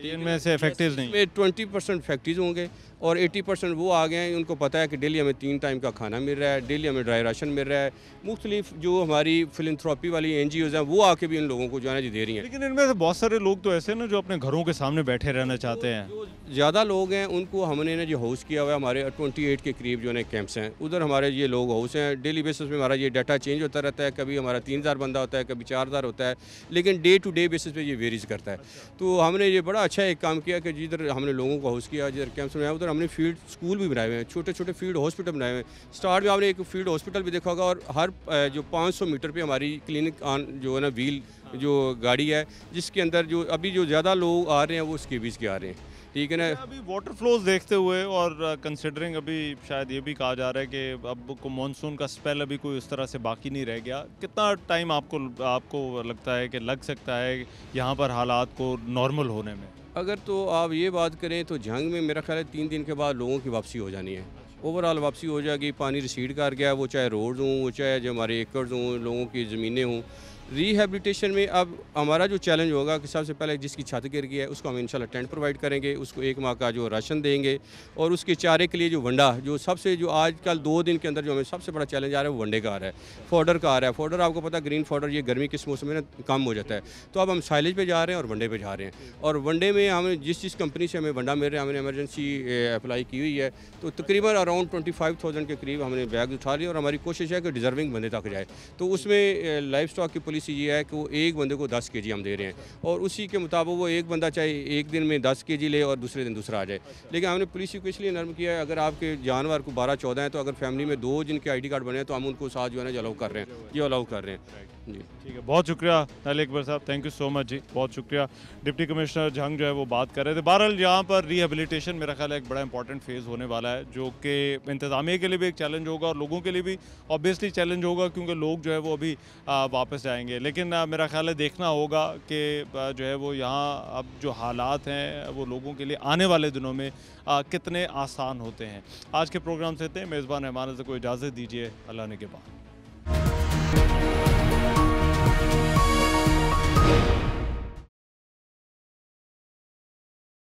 इनमें से इफेक्टिव नहीं, 20% इफेक्टिव होंगे और 80% वो आ गए हैं, उनको पता है कि डेली हमें 3 टाइम का खाना मिल रहा है, डेली हमें ड्राई राशन मिल रहा है। मुख्तलिफ जो हमारी फिलंथ्रोपी वाली NGOs हैं वो आके भी इन लोगों को जो है ना जी दे रही हैं। लेकिन इनमें से बहुत सारे लोग तो ऐसे ना जो अपने घरों के सामने बैठे रहना चाहते हैं। ज़्यादा लोग हैं उनको हमने ना जो हाउस किया हुआ है, हमारे 28 के करीब जो है कैंप्स हैं, उधर हमारे ये लोग हाउस हैं। डेली बेसिस पे हमारा ये डाटा चेंज होता रहता है, कभी हमारा 3000 बंदा होता है, कभी 4000 होता है, लेकिन डे टू डे बेसिस पे ये वेरीज करता है। तो हमने ये बड़ा अच्छा एक काम किया कि जिधर हमने लोगों को हाउस किया, जिधर कैंप्स में उधर हमने फील्ड स्कूल भी बनाए हुए हैं, छोटे छोटे फील्ड हॉस्पिटल बनाए हुए हैं। स्टार्ट में आपने एक फील्ड हॉस्पिटल भी देखा होगा, और हर जो 500 मीटर पे हमारी क्लिनिक ऑन जो है ना व्हील जो गाड़ी है, जिसके अंदर जो अभी जो ज़्यादा लोग आ रहे हैं वो स्केबीज़ के आ रहे हैं, ठीक है ना। अभी वाटर फ्लोज देखते हुए और कंसिडरिंग अभी शायद ये भी कहा जा रहा है कि अब को मानसून का स्पेल अभी कोई उस तरह से बाकी नहीं रह गया, कितना टाइम आपको लगता है कि लग सकता है यहाँ पर हालात को नॉर्मल होने में? अगर तो आप ये बात करें तो जंग में मेरा ख्याल है 3 दिन के बाद लोगों की वापसी हो जानी है, ओवरऑल वापसी हो जाएगी। पानी रिसीड कर गया, वो चाहे रोड्स हों, वो चाहे जो हमारे एकर्स हों, लोगों की ज़मीनें हों, रिहैबिलिटेशन में अब हमारा जो चैलेंज होगा कि सबसे पहले जिसकी छत गिर गई है उसको हम इंशाल्लाह टेंट प्रोवाइड करेंगे, उसको 1 माह का जो राशन देंगे और उसके चारे के लिए जो वंडा जो सबसे जो आजकल 2 दिन के अंदर जो हमें सबसे बड़ा चैलेंज आ रहा है वो वंडे का आ रहा है, फॉडर का आ रहा है। फॉडर आपको पता है ग्रीन फॉडर ये गर्मी के मौसम में ना कम हो जाता है, तो अब हम साइलेज पे जा रहे हैं और वनडे पे जा रहे हैं। और वनडे में हमें जिस कंपनी से हमें वंडा मिल रहा है हमने इमरजेंसी अप्लाई की हुई है, तो तकरीबन अराउंड 25,000 के करीब हमने बैग उठा लिया और हमारी कोशिश है कि डिज़र्विंग बंदे तक जाए। तो उसमें लाइफ स्टॉक की पॉलिसी ये है कि वो एक बंदे को 10 kg हम दे रहे हैं और उसी के मुताबिक वो एक बंदा चाहे एक दिन में 10 kg ले और दूसरे दिन दूसरा आ जाए। लेकिन हमने पॉलिसी को इसलिए नरम किया है, अगर आपके जानवर को 12-14 हैं तो अगर फैमिली में 2 जिनके ID कार्ड बने हैं तो हम उनको साथ जो है ना अलाउ कर रहे हैं, ये अलाउ कर रहे हैं जी। ठीक है, बहुत शुक्रिया नाली अकबर साहब, थैंक यू सो मच जी, बहुत शुक्रिया। डिप्टी कमिश्नर जंग जो है वो बात कर रहे थे। बहरहाल यहाँ पर रिहेबिलिटेशन मेरा ख्याल है एक बड़ा इंपॉर्टेंट फेज़ होने वाला है, जो कि इंतज़ामिया के लिए भी एक चैलेंज होगा और लोगों के लिए भी ऑब्वियसली चैलेंज होगा, क्योंकि लोग जो है वो अभी वापस जाएंगे। लेकिन मेरा ख्याल है देखना होगा कि जो है वो यहाँ अब जो हालात हैं वो लोगों के लिए आने वाले दिनों में कितने आसान होते हैं। आज के प्रोग्राम से थे मेज़बान रहमान से कोई इजाज़त दीजिए, अल्लाह ने के बाद।